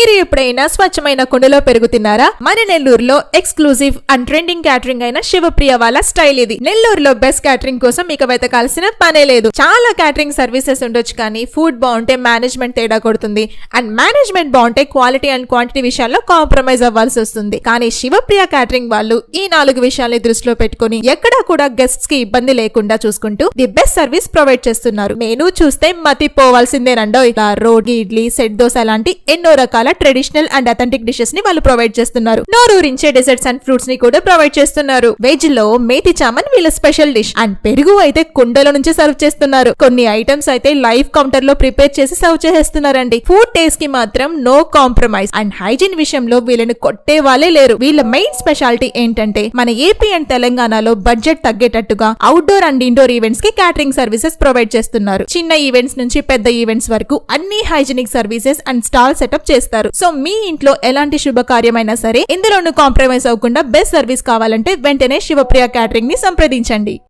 మీరు ఎప్పుడైనా స్వచ్ఛమైన కుండలో పెరుగుతున్నారా? మన నెల్లూరులో ఎక్స్క్లూజివ్ అండ్ ట్రెండింగ్ క్యాటరింగ్ అయిన శివప్రియ వాళ్ళ స్టైల్ ఇది. నెల్లూరులో బెస్ట్ క్యాటరింగ్ కోసం మీకు వెతకాల్సిన పనే లేదు. చాలా క్యాటరింగ్ సర్వీసెస్ ఉండొచ్చు, కానీ ఫుడ్ బాగుంటే మేనేజ్మెంట్ తేడా కొడుతుంది. అండ్ మేనేజ్మెంట్ బాగుంటే క్వాలిటీ అండ్ క్వాంటిటీ విషయాల్లో కాంప్రమైజ్ అవ్వాల్సి వస్తుంది. కానీ శివప్రియ క్యాటరింగ్ వాళ్ళు ఈ 4 విషయాల్ని దృష్టిలో పెట్టుకుని ఎక్కడా కూడా గెస్ట్స్ కి ఇబ్బంది లేకుండా చూసుకుంటూ ది బెస్ట్ సర్వీస్ ప్రొవైడ్ చేస్తున్నారు. మెనూ చూస్తే మతిపోవాల్సిందేనండో. ఇలా రోటీ, ఇడ్లీ, సెట్ దోశ లాంటి ఎన్నో రకాల ట్రెడిషనల్ అండ్ అథెంటిక్ డిషెస్ ని వాళ్ళు ప్రొవైడ్ చేస్తున్నారు. నోరూరించే డెజర్ట్స్ అండ్ ఫ్రూట్స్ ని కూడా ప్రొవైడ్ చేస్తున్నారు. వెజ్ లో మేతి చామన్ వీళ్ళ స్పెషల్ డిష్. అండ్ పెరుగు అయితే కుండల నుంచి సర్వ్ చేస్తున్నారు. కొన్ని ఐటమ్స్ అయితే లైవ్ కౌంటర్ లో ప్రిపేర్ చేసి సర్వ్ చేసేస్తున్నారండి. ఫుడ్ టేస్ట్ కి మాత్రం నో కాంప్రమైజ్. అండ్ హైజీన్ విషయంలో వీళ్ళని కొట్టే వాళ్ళే లేరు. వీళ్ళ మెయిన్ స్పెషాలిటీ ఏంటంటే మన ఏపీ అండ్ తెలంగాణలో బడ్జెట్ తగ్గేటట్టుగా అవుట్డోర్ అండ్ ఇండోర్ ఈవెంట్స్ కి క్యాటరింగ్ సర్వీసెస్ ప్రొవైడ్ చేస్తున్నారు. చిన్న ఈవెంట్స్ నుంచి పెద్ద ఈవెంట్స్ వరకు అన్ని hygienic services and stall setup చేస్తారు. సో మీ ఇంట్లో ఎలాంటి శుభకార్యమైనా సరే ఇందులోనూ కాంప్రమైజ్ అవ్వకుండా బెస్ట్ సర్వీస్ కావాలంటే వెంటనే శివప్రియ క్యాటరింగ్ ని సంప్రదించండి.